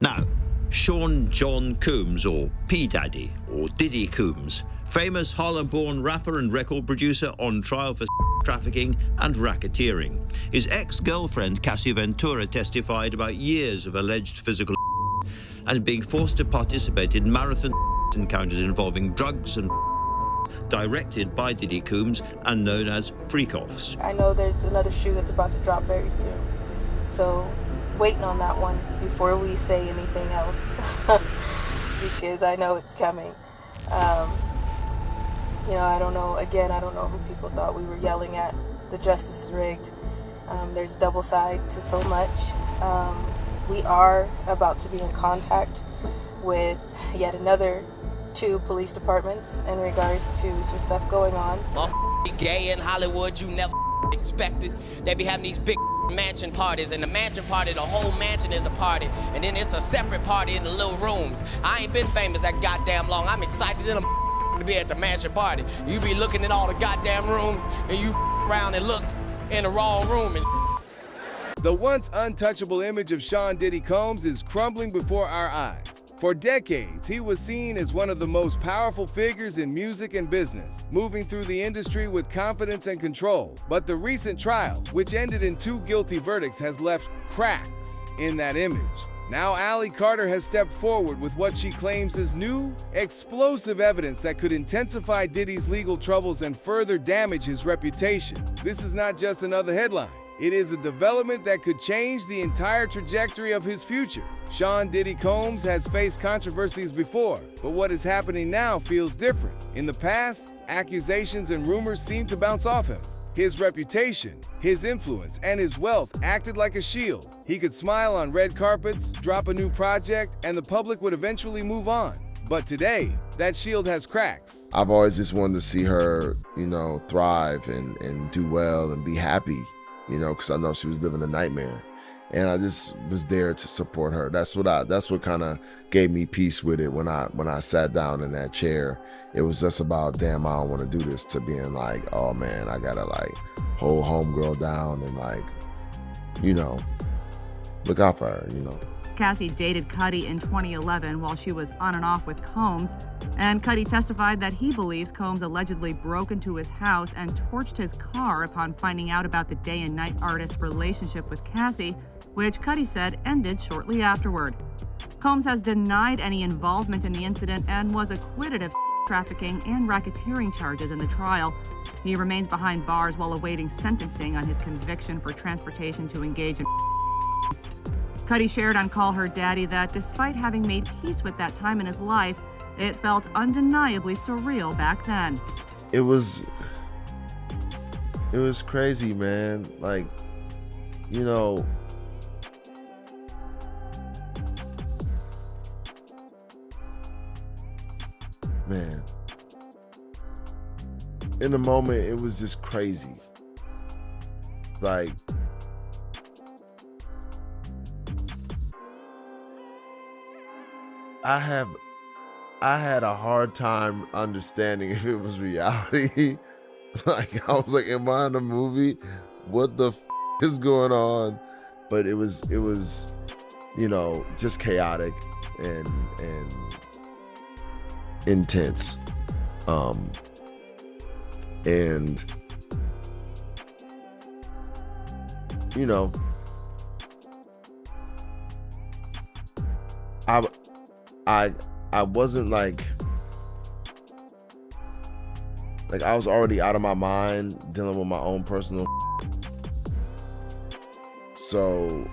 Now, Sean John Combs, or P. Daddy, or Diddy Combs, famous Harlem-born rapper and record producer on trial for trafficking and racketeering. His ex-girlfriend, Cassie Ventura, testified about years of alleged physical and being forced to participate in marathon encounters involving drugs and directed by Diddy Combs and known as freak-offs. I know there's another shoe that's about to drop very soon, so waiting on that one before we say anything else because I know it's coming. I don't know, again, I don't know who people thought we were yelling at. The justice is rigged. There's double side to so much. We are about to be in contact with yet another 2 police departments in regards to some stuff going on. Gay in Hollywood, you never expected. They be having these big mansion parties, and the mansion party, the whole mansion is a party, and then it's a separate party in the little rooms. I ain't been famous that goddamn long. I'm excited to be at the mansion party. You be looking in all the goddamn rooms, and you around and look in the wrong room and The once untouchable image of Sean Diddy Combs is crumbling before our eyes. For decades, he was seen as one of the most powerful figures in music and business, moving through the industry with confidence and control. But the recent trial, which ended in 2 guilty verdicts, has left cracks in that image. Now Allie Carter has stepped forward with what she claims is new, explosive evidence that could intensify Diddy's legal troubles and further damage his reputation. This is not just another headline. It is a development that could change the entire trajectory of his future. Sean Diddy Combs has faced controversies before, but what is happening now feels different. In the past, accusations and rumors seemed to bounce off him. His reputation, his influence, and his wealth acted like a shield. He could smile on red carpets, drop a new project, and the public would eventually move on. But today, that shield has cracks. I've always just wanted to see her, thrive and do well and be happy. Because I know she was living a nightmare, and I just was there to support her. That's what kind of gave me peace with it when I sat down in that chair. It was just about, damn, I don't want to do this, to being like, oh man, I gotta hold homegirl down and look out for her. Cassie dated Cuddy in 2011 while she was on and off with Combs, and Cuddy testified that he believes Combs allegedly broke into his house and torched his car upon finding out about the day and night artist's relationship with Cassie, which Cuddy said ended shortly afterward. Combs has denied any involvement in the incident and was acquitted of trafficking and racketeering charges in the trial. He remains behind bars while awaiting sentencing on his conviction for transportation to engage in. Cuddy shared on Call Her Daddy that despite having made peace with that time in his life, it felt undeniably surreal back then. It was crazy, man. Man, in the moment, it was just crazy. I had a hard time understanding if it was reality. I was like, am I in a movie? What the is going on? But it was, just chaotic and intense. I wasn't I was already out of my mind dealing with my own personal so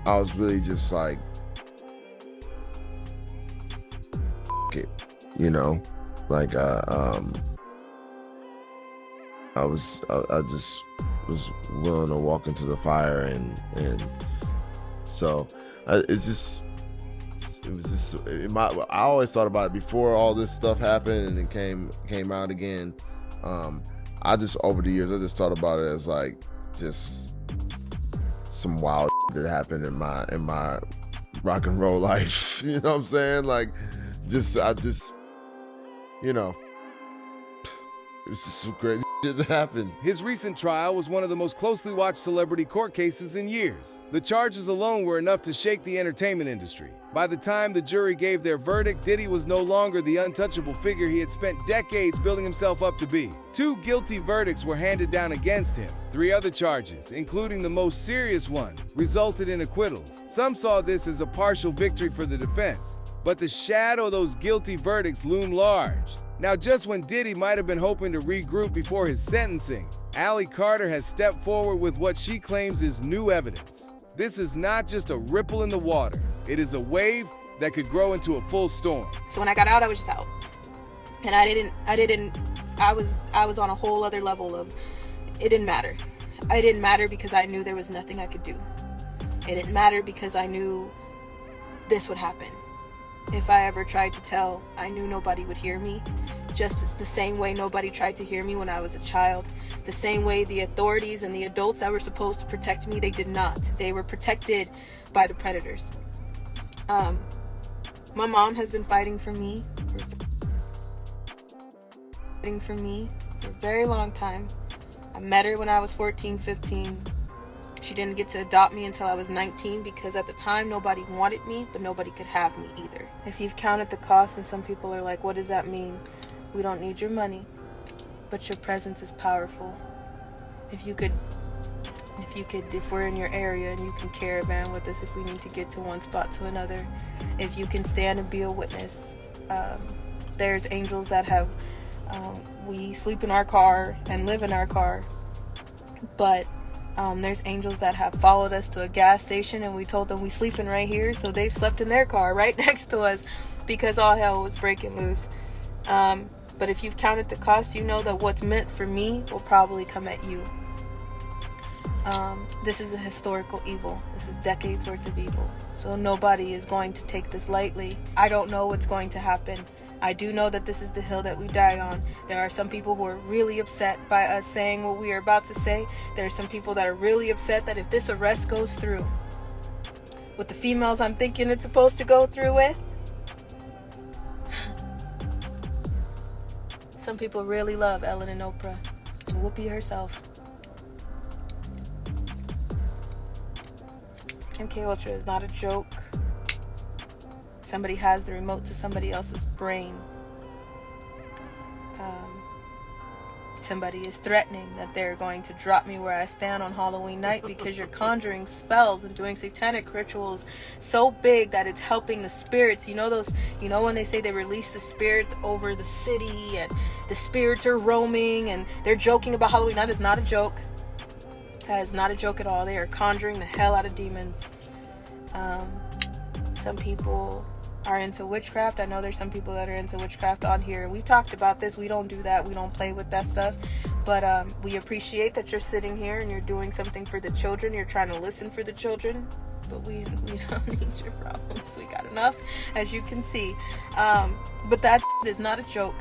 I was really just like it, I just was willing to walk into the fire and so I always thought about it before all this stuff happened and it came out again. I just, over the years, I just thought about it as just some wild that happened in my rock and roll life. You know what I'm saying? It was just so crazy. shit that happened. His recent trial was one of the most closely watched celebrity court cases in years. The charges alone were enough to shake the entertainment industry. By the time the jury gave their verdict, Diddy was no longer the untouchable figure he had spent decades building himself up to be. 2 guilty verdicts were handed down against him. 3 other charges, including the most serious one, resulted in acquittals. Some saw this as a partial victory for the defense, but the shadow of those guilty verdicts loomed large. Now, just when Diddy might have been hoping to regroup before his sentencing, Ally Carter has stepped forward with what she claims is new evidence. This is not just a ripple in the water. It is a wave that could grow into a full storm. So when I got out, I was just out. And I was on a whole other level of, it didn't matter. It didn't matter because I knew there was nothing I could do. It didn't matter because I knew this would happen. If I ever tried to tell, I knew nobody would hear me. Just the same way nobody tried to hear me when I was a child. The same way the authorities and the adults that were supposed to protect me, they did not. They were protected by the predators. My mom has been fighting for me for a very long time. I met her when I was 14, 15. She didn't get to adopt me until I was 19 because at the time nobody wanted me, but nobody could have me either. If you've counted the cost, and some people are like, what does that mean? We don't need your money, but your presence is powerful. If we're in your area and you can caravan with us if we need to get to one spot to another, if you can stand and be a witness. There's angels that have, we sleep in our car and live in our car, but there's angels that have followed us to a gas station and we told them we sleeping right here, so they've slept in their car right next to us because all hell was breaking loose. But if you've counted the cost, you know that what's meant for me will probably come at you. This is a historical evil. This is decades worth of evil. So nobody is going to take this lightly. I don't know what's going to happen. I do know that this is the hill that we die on. There are some people who are really upset by us saying what we are about to say. There are some people that are really upset that if this arrest goes through with the females I'm thinking it's supposed to go through with, some people really love Ellen and Oprah and Whoopi herself. MK Ultra is not a joke. Somebody has the remote to somebody else's brain. Somebody is threatening that they're going to drop me where I stand on Halloween night because you're conjuring spells and doing satanic rituals so big that it's helping the spirits. You know when they say they release the spirits over the city and the spirits are roaming and they're joking about Halloween. That is not a joke. That is not a joke at all. They are conjuring the hell out of demons. Some people are into witchcraft. I know there's some people that are into witchcraft on here. We talked about this. We don't do that. We don't play with that stuff. But we appreciate that you're sitting here and you're doing something for the children. You're trying to listen for the children. But we don't need your problems. We got enough, as you can see. But that is not a joke.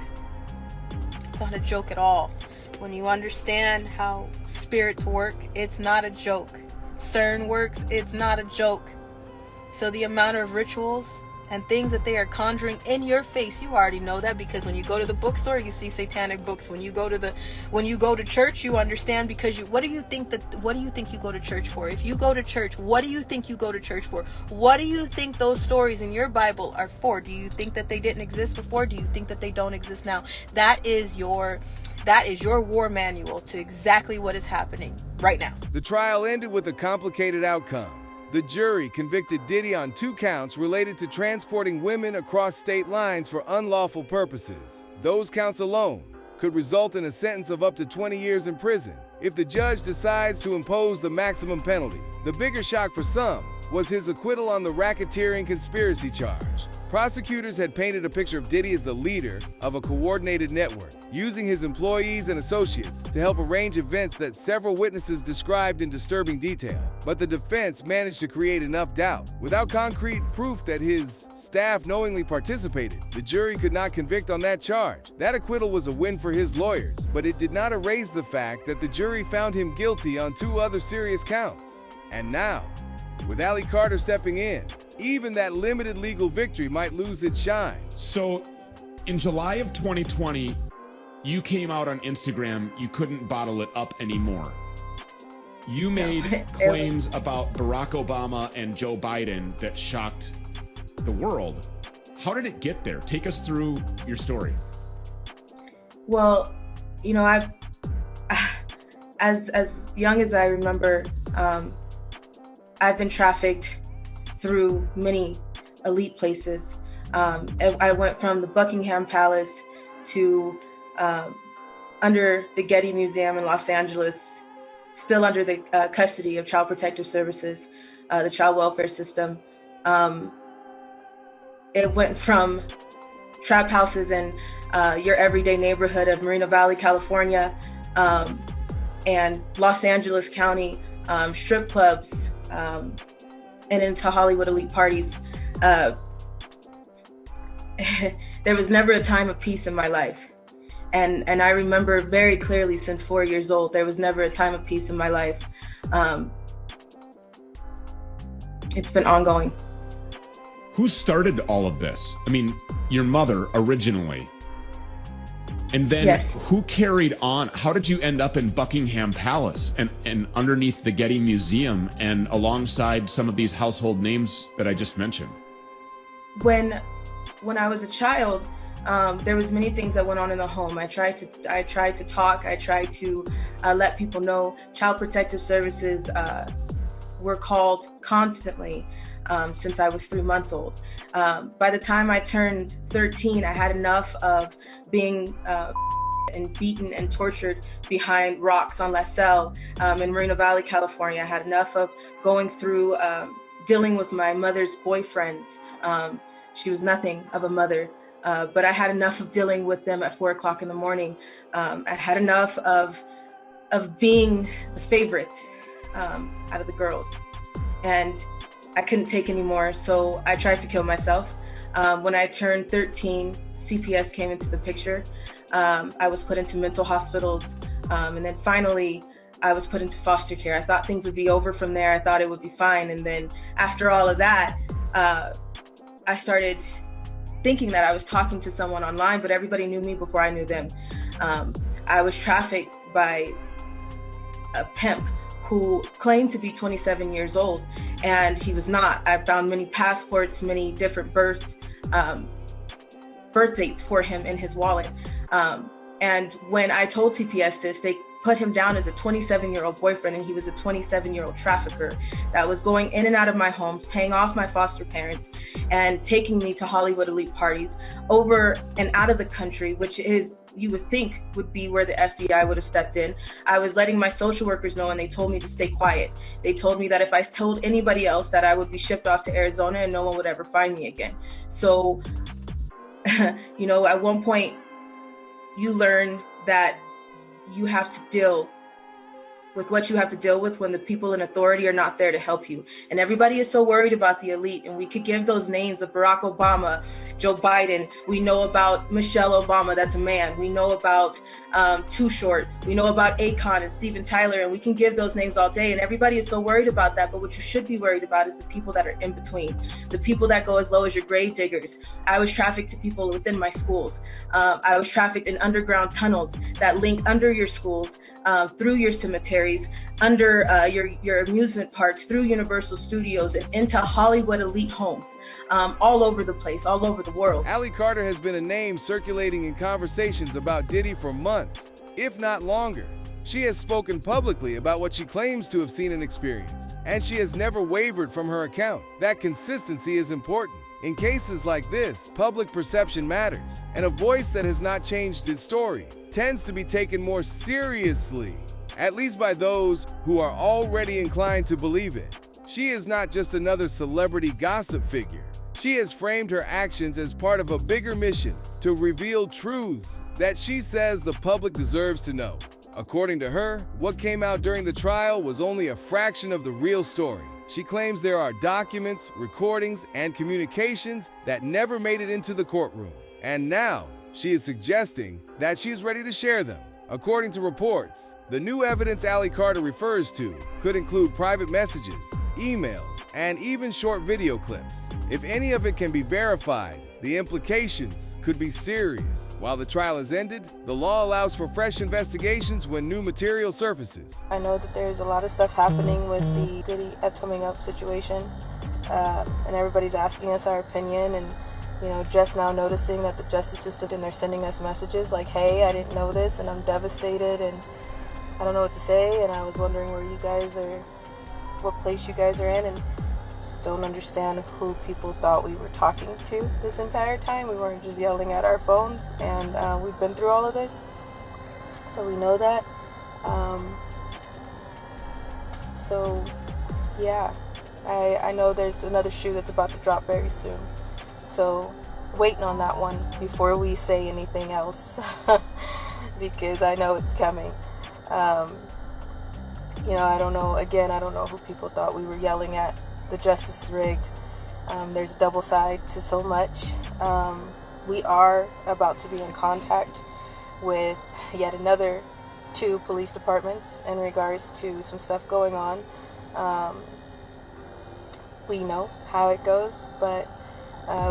It's not a joke at all. When you understand how spirits work, it's not a joke. CERN works, it's not a joke. So the amount of rituals and things that they are conjuring in your face, you already know that because when you go to the bookstore, you see satanic books. When you go to church, you understand because what do you think you go to church for? If you go to church, what do you think you go to church for? What do you think those stories in your Bible are for? Do you think that they didn't exist before? Do you think that they don't exist now? That is your war manual to exactly what is happening right now. The trial ended with a complicated outcome. The jury convicted Diddy on 2 counts related to transporting women across state lines for unlawful purposes. Those counts alone could result in a sentence of up to 20 years in prison if the judge decides to impose the maximum penalty. The bigger shock for some was his acquittal on the racketeering conspiracy charge. Prosecutors had painted a picture of Diddy as the leader of a coordinated network, using his employees and associates to help arrange events that several witnesses described in disturbing detail. But the defense managed to create enough doubt. Without concrete proof that his staff knowingly participated, the jury could not convict on that charge. That acquittal was a win for his lawyers, but it did not erase the fact that the jury found him guilty on 2 other serious counts. And now, with Ally Carter stepping in, even that limited legal victory might lose its shine. So in July of 2020, you came out on Instagram, you couldn't bottle it up anymore. You made claims about Barack Obama and Joe Biden that shocked the world. How did it get there? Take us through your story. Well, you know, as young as I remember, I've been trafficked through many elite places. I went from the Buckingham Palace to under the Getty Museum in Los Angeles, still under the custody of Child Protective Services, the child welfare system. It went from trap houses in your everyday neighborhood of Moreno Valley, California, and Los Angeles County, strip clubs, and into Hollywood elite parties. There was never a time of peace in my life. And I remember very clearly since 4 years old, there was never a time of peace in my life. It's been ongoing. Who started all of this? I mean, your mother originally. And then Yes. Who carried on? How did you end up in Buckingham Palace and underneath the Getty Museum and alongside some of these household names that I just mentioned? When I was a child, there was many things that went on in the home. I tried to talk. I tried to let people know. Child Protective Services were called constantly since I was 3 months old. By the time I turned 13, I had enough of being and beaten and tortured behind rocks on La Salle in Moreno Valley, California. I had enough of going through dealing with my mother's boyfriends. She was nothing of a mother. But I had enough of dealing with them at 4 o'clock in the morning. I had enough of being the favorite out of the girls, and I couldn't take anymore. So I tried to kill myself. When I turned 13, CPS came into the picture. I was put into mental hospitals, and then finally I was put into foster care. I thought things would be over from there. I thought it would be fine. And then after all of that, I started thinking that I was talking to someone online, but everybody knew me before I knew them. I was trafficked by a pimp who claimed to be 27 years old, and he was not. I found many passports, many different birth dates for him in his wallet. And when I told CPS this, they put him down as a 27-year-old boyfriend, and he was a 27-year-old trafficker that was going in and out of my homes, paying off my foster parents, and taking me to Hollywood elite parties over and out of the country, which is, you would think, would be where the FBI would have stepped in. I was letting my social workers know, and they told me to stay quiet. They told me that if I told anybody else, that I would be shipped off to Arizona and no one would ever find me again. So, you know, at one point, you learn that you have to deal with what you have to deal with when the people in authority are not there to help you. And everybody is so worried about the elite, and we could give those names of Barack Obama, Joe Biden. We know about Michelle Obama, that's a man. We know about Too Short. We know about Akon and Steven Tyler, and we can give those names all day. And everybody is so worried about that. But what you should be worried about is the people that are in between, the people that go as low as your grave diggers. I was trafficked to people within my schools. I was trafficked in underground tunnels that link under your schools, through your cemeteries, under your amusement parks, through Universal Studios, and into Hollywood elite homes, all over the place, all over the world. Allie Carter has been a name circulating in conversations about Diddy for months, if not longer. She has spoken publicly about what she claims to have seen and experienced, and she has never wavered from her account. That consistency is important. In cases like this, public perception matters, and a voice that has not changed its story tends to be taken more seriously, at least by those who are already inclined to believe it. She is not just another celebrity gossip figure. She has framed her actions as part of a bigger mission to reveal truths that she says the public deserves to know. According to her, what came out during the trial was only a fraction of the real story. She claims there are documents, recordings, and communications that never made it into the courtroom. And now, she is suggesting that she is ready to share them. According to reports, the new evidence Ally Carter refers to could include private messages, emails, and even short video clips. If any of it can be verified, the implications could be serious. While the trial has ended, the law allows for fresh investigations when new material surfaces. I know that there's a lot of stuff happening with the Diddy coming up situation, and everybody's asking us our opinion, and just now noticing that the justice system, and they're sending us messages like, hey, I didn't know this, and I'm devastated, and I don't know what to say, and I was wondering where you guys are, what place you guys are in, and just don't understand who people thought we were talking to this entire time. We weren't just yelling at our phones, and we've been through all of this, so we know that. So yeah, I know there's another shoe that's about to drop very soon, so waiting on that one before we say anything else because I know it's coming. I don't know, again, I don't know who people thought we were yelling at. The justice is rigged. There's a double side to so much. We are about to be in contact with yet another 2 police departments in regards to some stuff going on. We know how it goes, but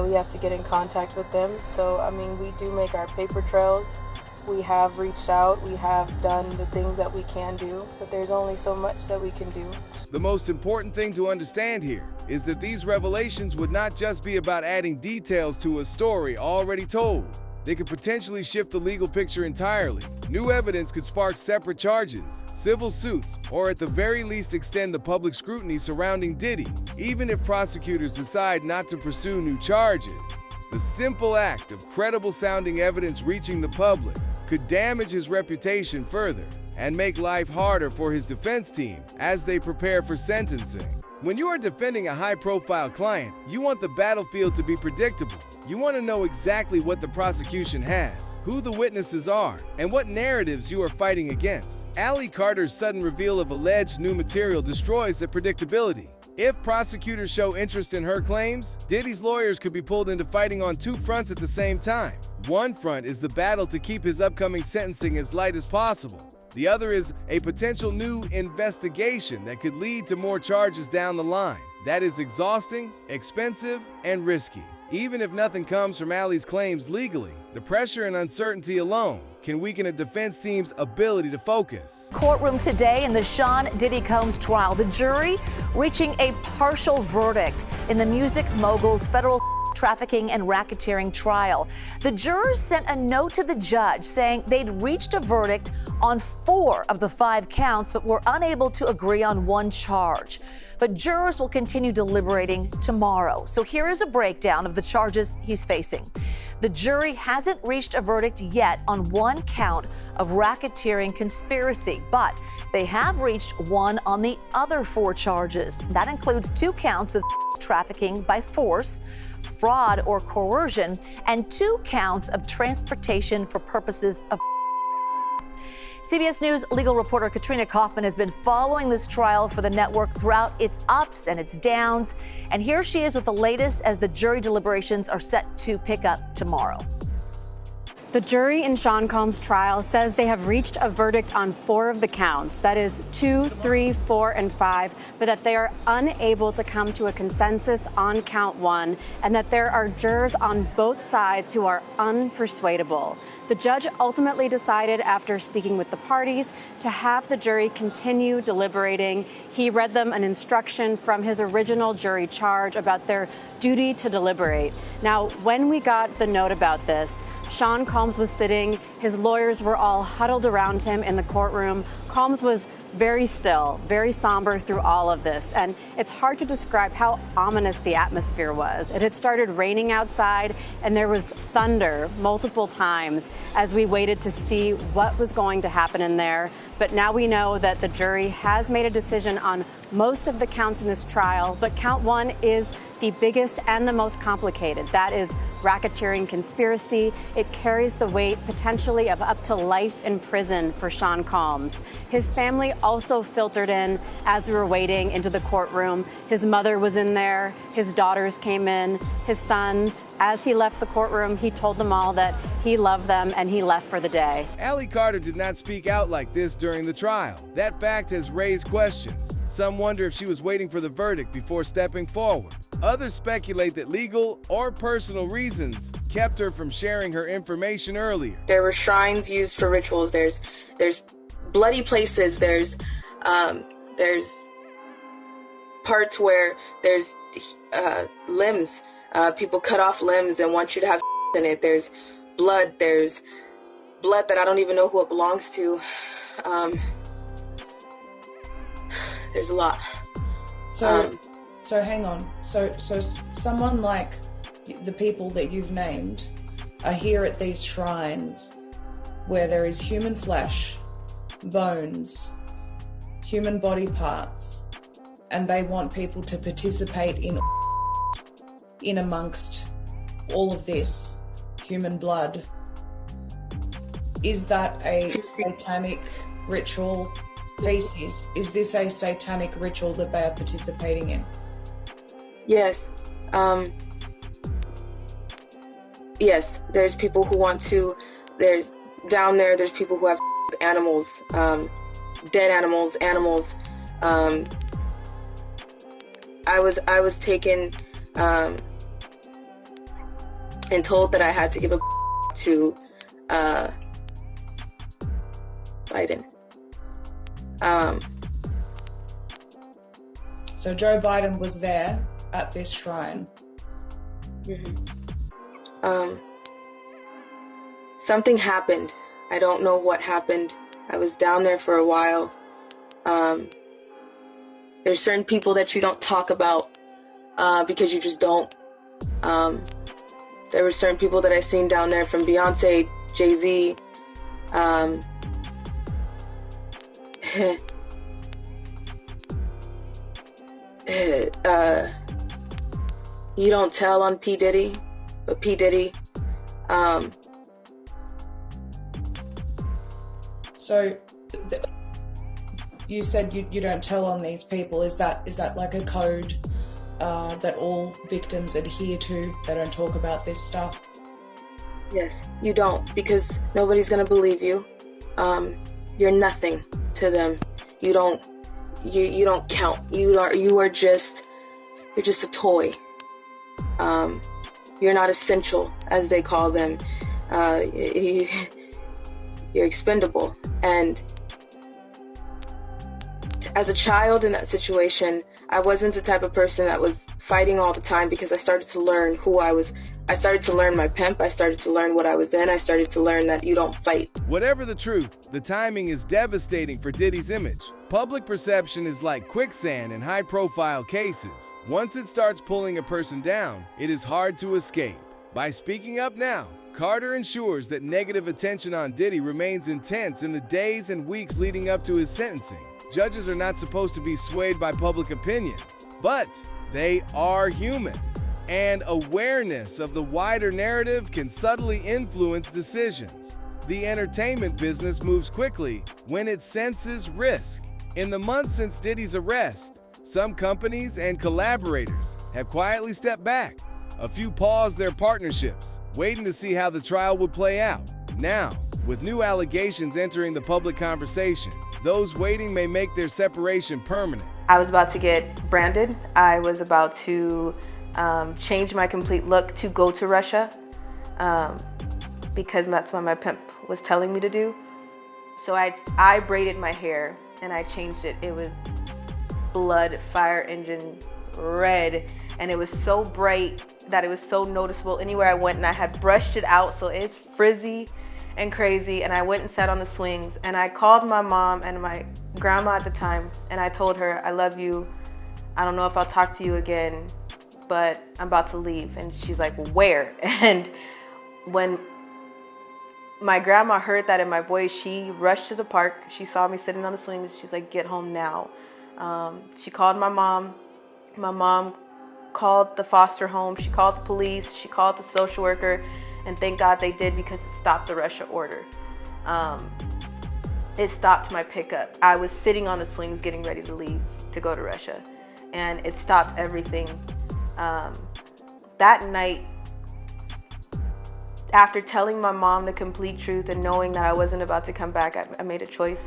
we have to get in contact with them. So, we do make our paper trails. We have reached out, we have done the things that we can do, but there's only so much that we can do. The most important thing to understand here is that these revelations would not just be about adding details to a story already told. They could potentially shift the legal picture entirely. New evidence could spark separate charges, civil suits, or at the very least extend the public scrutiny surrounding Diddy, even if prosecutors decide not to pursue new charges. The simple act of credible-sounding evidence reaching the public could damage his reputation further and make life harder for his defense team as they prepare for sentencing. When you are defending a high-profile client, you want the battlefield to be predictable. You want to know exactly what the prosecution has, who the witnesses are, and what narratives you are fighting against. Ally Carter's sudden reveal of alleged new material destroys the predictability. If prosecutors show interest in her claims, Diddy's lawyers could be pulled into fighting on 2 fronts at the same time. One front is the battle to keep his upcoming sentencing as light as possible. The other is a potential new investigation that could lead to more charges down the line. That is exhausting, expensive, and risky. Even if nothing comes from Ally's claims legally, the pressure and uncertainty alone can weaken a defense team's ability to focus. Courtroom today in the Sean Diddy Combs trial. The jury reaching a partial verdict in the music mogul's federal trafficking and racketeering trial. The jurors sent a note to the judge saying they'd reached a verdict on 4 of the 5 counts, but were unable to agree on 1 charge. But jurors will continue deliberating tomorrow. So here is a breakdown of the charges he's facing. The jury hasn't reached a verdict yet on 1 count of racketeering conspiracy, but they have reached 1 on the other 4 charges. That includes 2 counts of trafficking by force, fraud or coercion, and 2 counts of transportation for purposes of. CBS News legal reporter Katrina Kaufman has been following this trial for the network throughout its ups and its downs. And here she is with the latest as the jury deliberations are set to pick up tomorrow. The jury in Sean Combs' trial says they have reached a verdict on 4 of the counts, that is 2, 3, 4, and 5, but that they are unable to come to a consensus on count 1, and that there are jurors on both sides who are unpersuadable. The judge ultimately decided, after speaking with the parties, to have the jury continue deliberating. He read them an instruction from his original jury charge about their duty to deliberate. Now, when we got the note about this, Sean Combs was sitting. His lawyers were all huddled around him in the courtroom. Combs was very still, very somber through all of this. And it's hard to describe how ominous the atmosphere was. It had started raining outside, and there was thunder multiple times as we waited to see what was going to happen in there. But now we know that the jury has made a decision on most of the counts in this trial, but count 1 is the biggest and the most complicated. That is racketeering conspiracy. It carries the weight potentially of up to life in prison for Sean Combs. His family also filtered in as we were waiting into the courtroom. His mother was in there, his daughters came in, his sons. As he left the courtroom, he told them all that he loved them and he left for the day. Allie Carter did not speak out like this during the trial. That fact has raised questions. Some wonder if she was waiting for the verdict before stepping forward. Others speculate that legal or personal reasons kept her from sharing her information earlier. There were shrines used for rituals. There's bloody places. There's parts where there's limbs. People cut off limbs and want you to have in it. There's blood. There's blood that I don't even know who it belongs to. There's a lot. So hang on. So someone like the people that you've named are here at these shrines where there is human flesh, bones, human body parts, and they want people to participate in amongst all of this human blood. Is that a satanic ritual? Feces? Is this a satanic ritual that they are participating in? Yes. Yes, there's people who want to, there's people who have animals, dead animals. I was taken, and told that I had to give a to, Biden. So Joe Biden was there at this shrine. Something happened. I don't know what happened. I was down there for a while. There's certain people that you don't talk about because you just don't. There were certain people that I seen down there, from Beyonce, Jay-Z. You don't tell on P. Diddy, but P. Diddy. So you said you don't tell on these people. Is that like a code that all victims adhere to? They don't talk about this stuff? Yes, you don't, because nobody's gonna believe you. You're nothing to them. You don't count. You're just a toy. You're not essential, as they call them. You're expendable. And as a child in that situation, I wasn't the type of person that was fighting all the time, because I started to learn who I was. I started to learn my pimp. I started to learn what I was in. I started to learn that you don't fight. Whatever the truth, the timing is devastating for Diddy's image. Public perception is like quicksand in high-profile cases. Once it starts pulling a person down, it is hard to escape. By speaking up now, Carter ensures that negative attention on Diddy remains intense in the days and weeks leading up to his sentencing. Judges are not supposed to be swayed by public opinion, but they are human. And awareness of the wider narrative can subtly influence decisions. The entertainment business moves quickly when it senses risk. In the months since Diddy's arrest, some companies and collaborators have quietly stepped back. A few paused their partnerships, waiting to see how the trial would play out. Now, with new allegations entering the public conversation, those waiting may make their separation permanent. I was about to get branded. I was about to change my complete look to go to Russia, because that's what my pimp was telling me to do. So I braided my hair and I changed it. It was blood fire engine red, and it was so bright that it was so noticeable anywhere I went, and I had brushed it out so it's frizzy and crazy. And I went and sat on the swings, and I called my mom and my grandma at the time, and I told her, I love you. I don't know if I'll talk to you again, but I'm about to leave. And she's like, where? And when my grandma heard that in my voice, she rushed to the park. She saw me sitting on the swings. She's like, get home now. She called my mom. My mom called the foster home. She called the police. She called the social worker. And thank God they did, because it stopped the Russia order. it stopped my pickup. I was sitting on the swings getting ready to leave to go to Russia, and it stopped everything. That night, after telling my mom the complete truth and knowing that I wasn't about to come back, I made a choice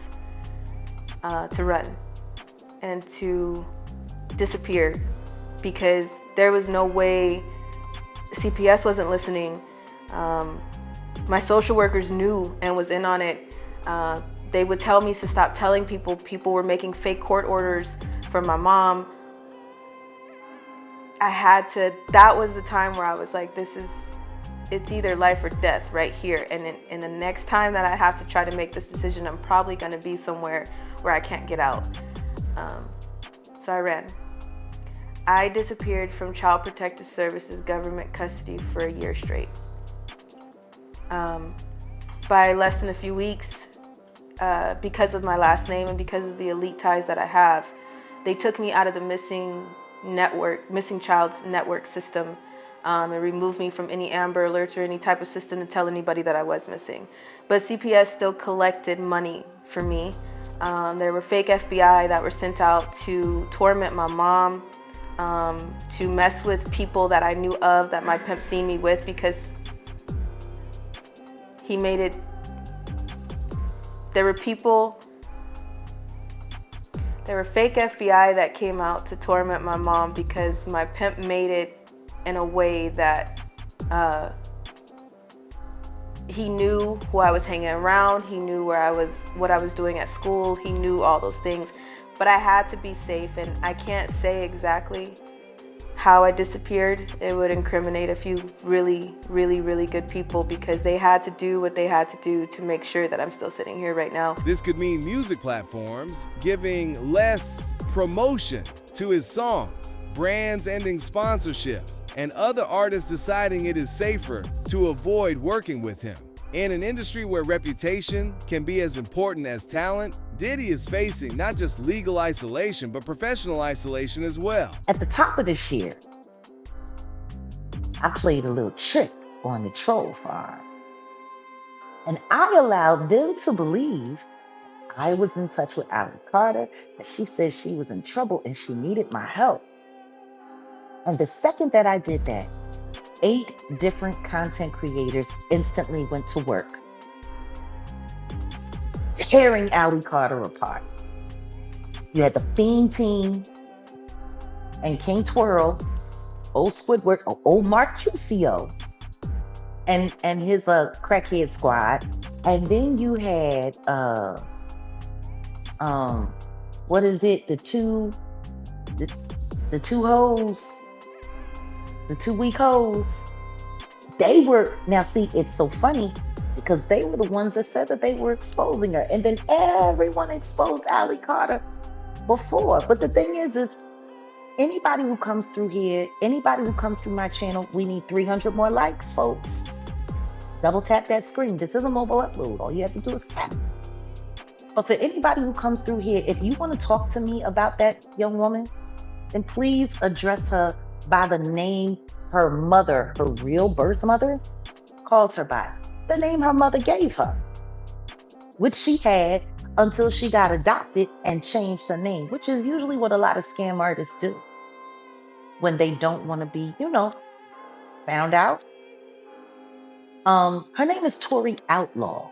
to run and to disappear, because there was no way. CPS wasn't listening. My social workers knew and was in on it. They would tell me to stop telling people. People were making fake court orders for my mom. That was the time where I was like, it's either life or death right here. And in the next time that I have to try to make this decision, I'm probably gonna be somewhere where I can't get out. So I ran. I disappeared from Child Protective Services government custody for a year straight. By less than a few weeks, because of my last name and because of the elite ties that I have, they took me out of the missing child's network system, and removed me from any Amber Alerts or any type of system to tell anybody that I was missing. But CPS still collected money for me. There were fake FBI that were sent out to torment my mom, to mess with people that I knew of that my pimp seen me with, because he made it. There were fake FBI that came out to torment my mom because my pimp made it in a way that he knew who I was hanging around, he knew what I was doing at school, he knew all those things. But I had to be safe, and I can't say exactly how I disappeared. It would incriminate a few really, really, really good people, because they had to do what they had to do to make sure that I'm still sitting here right now. This could mean music platforms giving less promotion to his songs, brands ending sponsorships, and other artists deciding it is safer to avoid working with him. In an industry where reputation can be as important as talent, Diddy is facing not just legal isolation, but professional isolation as well. At the top of this year, I played a little trick on the troll farm. And I allowed them to believe I was in touch with Ali Carter, that she said she was in trouble and she needed my help. And the second that I did that, 8 different content creators instantly went to work, tearing Ali Carter apart. You had the Fiend team and King Twirl, old Squidward, old Mark QCO, and his crackhead squad. And then you had what is it? The two hoes. The 2 weak hoes, they were, now see, it's so funny because they were the ones that said that they were exposing her. And then everyone exposed Ali Carter before. But the thing is anybody who comes through here, anybody who comes through my channel, we need 300 more likes, folks. Double tap that screen. This is a mobile upload. All you have to do is tap. But for anybody who comes through here, if you want to talk to me about that young woman, then please address her by the name her mother, her real birth mother, calls her by. The name her mother gave her, which she had until she got adopted and changed her name, which is usually what a lot of scam artists do when they don't want to be, found out. Her name is Tori Outlaw.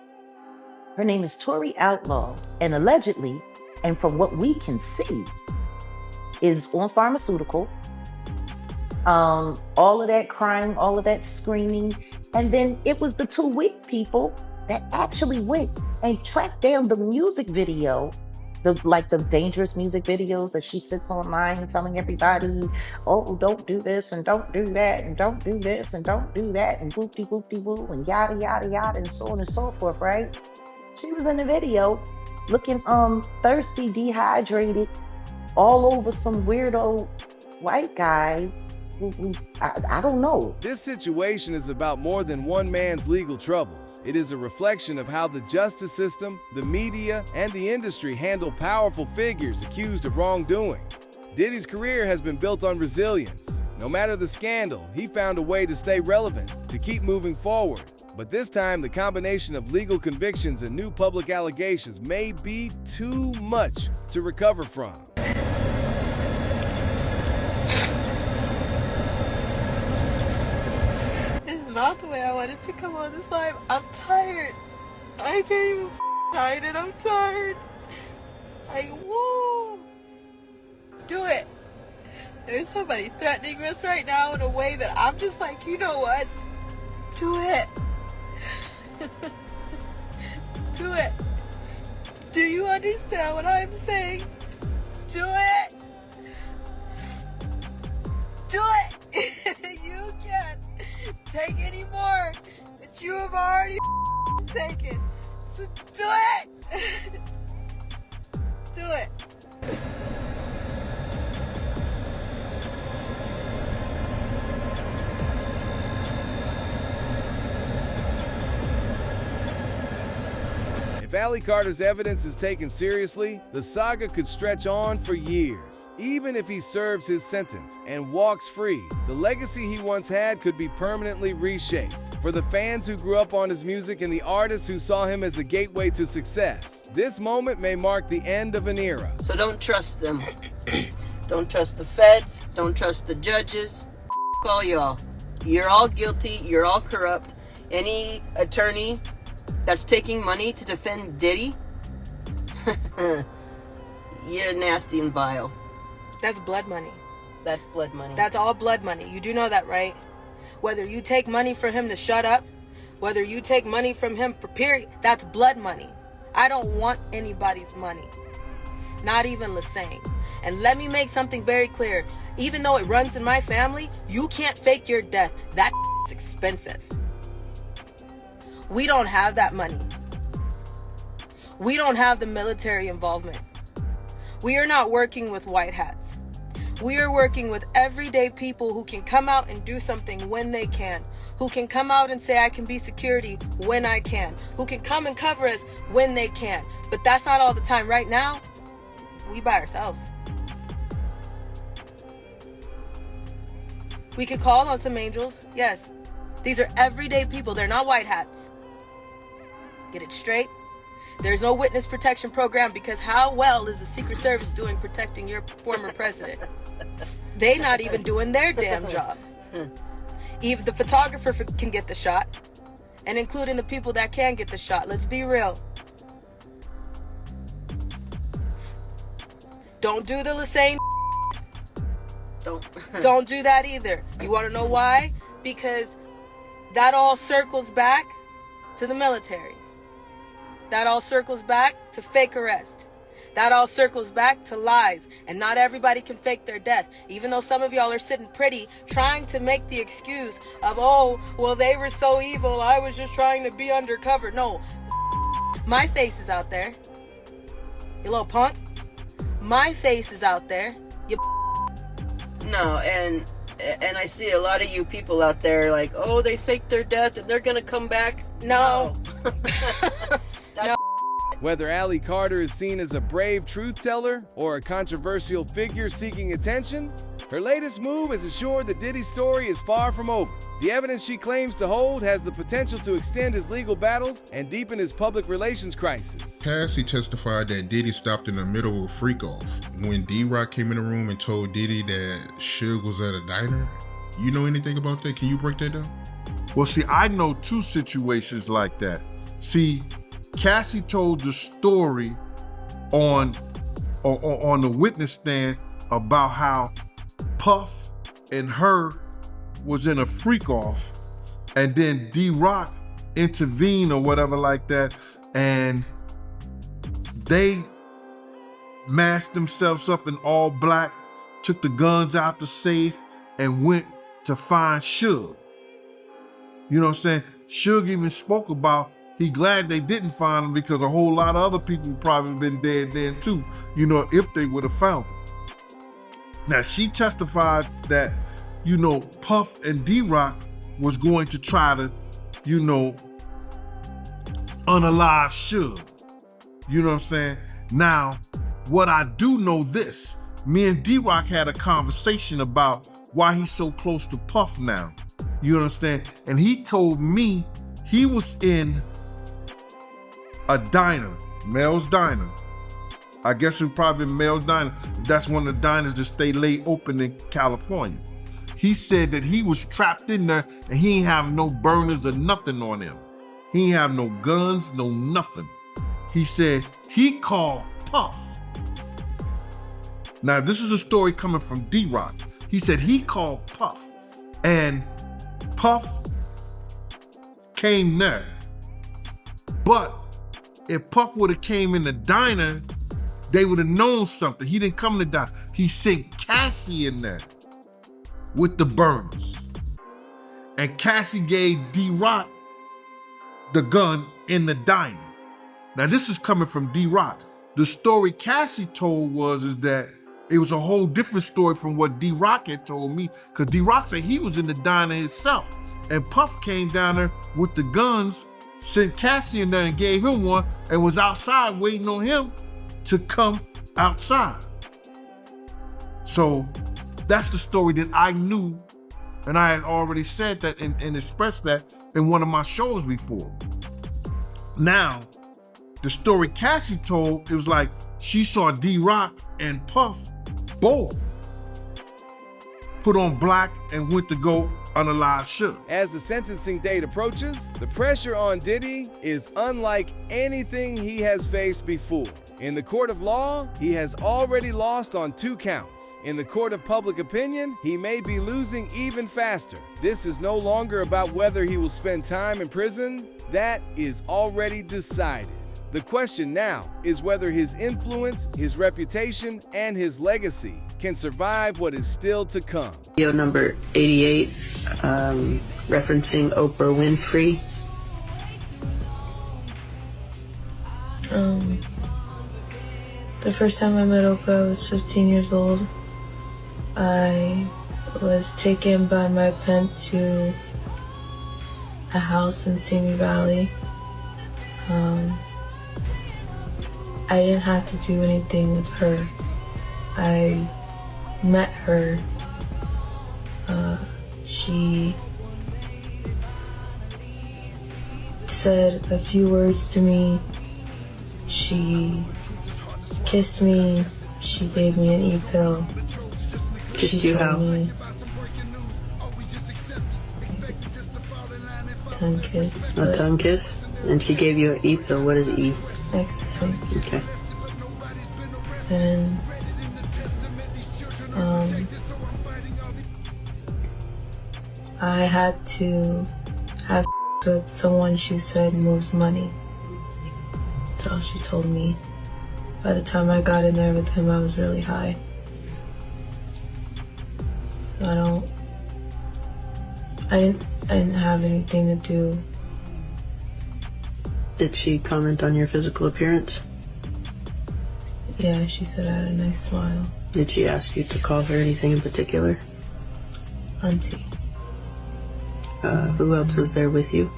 Her name is Tori Outlaw, and allegedly, and from what we can see, is on pharmaceutical. All of that crying, all of that screaming. And then it was the 2 weak people that actually went and tracked down the music video, the dangerous music videos that she sits online and telling everybody, oh, don't do this and don't do that and don't do this and don't do that and whoopty-whoopty-woo and yada, yada, yada, and so on and so forth, right? She was in the video looking thirsty, dehydrated, all over some weirdo white guy. I don't know. This situation is about more than one man's legal troubles. It is a reflection of how the justice system, the media, and the industry handle powerful figures accused of wrongdoing. Diddy's career has been built on resilience. No matter the scandal, he found a way to stay relevant, to keep moving forward. But this time, the combination of legal convictions and new public allegations may be too much to recover from. This is not the way I wanted to come on this live. I'm tired. I can't even hide it. I'm tired. Woo! Do it. There's somebody threatening us right now in a way that I'm just like, you know what? Do it. Do it. Do you understand what I'm saying? Do it. Do it. You can't take any more that you have already taken. So do it. Do it. If Allie Carter's evidence is taken seriously, the saga could stretch on for years. Even if he serves his sentence and walks free, the legacy he once had could be permanently reshaped. For the fans who grew up on his music and the artists who saw him as a gateway to success, this moment may mark the end of an era. So don't trust them. Don't trust the feds. Don't trust the judges. All y'all. You're all guilty. You're all corrupt. Any attorney that's taking money to defend Diddy, you're nasty and vile. That's blood money. That's blood money. That's all blood money. You do know that, right? Whether you take money from him to shut up, whether you take money from him for period, that's blood money. I don't want anybody's money. Not even Lassane. And let me make something very clear. Even though it runs in my family, you can't fake your death. That's expensive. We don't have that money. We don't have the military involvement. We are not working with white hats. We are working with everyday people who can come out and do something when they can, who can come out and say I can be security when I can, who can come and cover us when they can. But that's not all the time. Right now, we by ourselves. We could call on some angels, yes. These are everyday people. They're not white hats. Get it straight. There's no witness protection program because how well is the Secret Service doing protecting your former president? They not even doing their damn job. Even the photographer can get the shot, and including the people that can get the shot. Let's be real. Don't do the Lassane. Don't do that either. You want to know why? Because that all circles back to the military. That all circles back to fake arrest. That all circles back to lies. And not everybody can fake their death. Even though some of y'all are sitting pretty, trying to make the excuse of, oh, well, they were so evil, I was just trying to be undercover. No, my face is out there. You little punk. My face is out there. You. No, and I see a lot of you people out there like, oh, they faked their death and they're gonna come back. No. No. Whether Allie Carter is seen as a brave truth teller or a controversial figure seeking attention, her latest move has assured that Diddy's story is far from over. The evidence she claims to hold has the potential to extend his legal battles and deepen his public relations crisis. Cassie testified that Diddy stopped in the middle of a freak-off. When D-Rock came in the room and told Diddy that Suge was at a diner, you know anything about that? Can you break that down? Well, see, I know two situations like that. See, Cassie told the story on the witness stand about how Puff and her was in a freak off, and then D-Rock intervened or whatever like that, and they masked themselves up in all black, took the guns out the safe, and went to find Suge. You know what I'm saying? Suge even spoke about he glad they didn't find him because a whole lot of other people would probably been dead then too, you know, if they would have found him. Now, she testified that, you know, Puff and D-Rock was going to try to, you know, unalive Suge. You know what I'm saying? Now, what I do know this, me and D-Rock had a conversation about why he's so close to Puff now. You understand? And he told me he was in a diner, Mel's Diner. I guess it was probably Mel's Diner. That's one of the diners that stay late open in California. He said that he was trapped in there and he ain't have no burners or nothing on him. He ain't have no guns, no nothing. He said he called Puff. Now, this is a story coming from D-Rock. He said he called Puff, and Puff came there. But if Puff would have came in the diner, they would have known something. He didn't come in the diner. He sent Cassie in there with the burners. And Cassie gave D-Rock the gun in the diner. Now, this is coming from D-Rock. The story Cassie told is that it was a whole different story from what D-Rock had told me, because D-Rock said he was in the diner himself. And Puff came down there with the guns, sent Cassie in there and gave him one, and was outside waiting on him to come outside. So that's the story that I knew, and I had already said that and expressed that in one of my shows before. Now, the story Cassie told, it was like she saw D-Rock and Puff both put on black and went to go unalive Suge. As the sentencing date approaches, the pressure on Diddy is unlike anything he has faced before. In the court of law, he has already lost on 2 counts. In the court of public opinion, he may be losing even faster. This is no longer about whether he will spend time in prison. That is already decided. The question now is whether his influence, his reputation, and his legacy can survive what is still to come. Video number 88, referencing Oprah Winfrey. The first time I met Oprah, I was 15 years old. I was taken by my parent to a house in Simi Valley. I didn't have to do anything with her. I met her. She said a few words to me. She kissed me. She gave me an e-pill. Kissed you how? Tongue kiss. A tongue kiss? And she gave you an e-pill. What is E? Ecstasy. Okay. And I had to have with someone she said moves money. That's all she told me. By the time I got in there with him, I was really high. So I didn't have anything to do. Did she comment on your physical appearance? Yeah, she said I had a nice smile. Did she ask you to call her anything in particular? Auntie. Who else was there with you?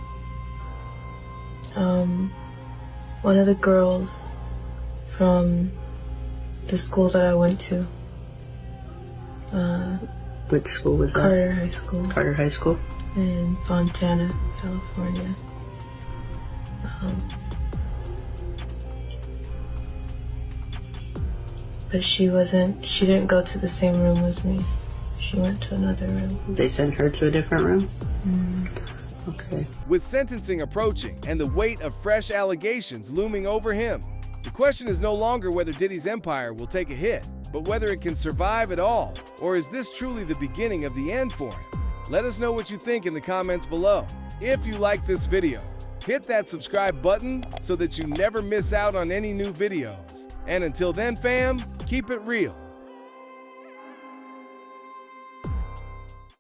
One of the girls from the school that I went to. Which school was that? Carter High School. Carter High School? In Fontana, California. But she didn't go to the same room as me. She went to another room. They sent her to a different room? Mm-hmm. Okay. With sentencing approaching and the weight of fresh allegations looming over him, the question is no longer whether Diddy's empire will take a hit, but whether it can survive at all, or is this truly the beginning of the end for him? Let us know what you think in the comments below. If you like this video, hit that subscribe button so that you never miss out on any new videos. And until then, fam, keep it real.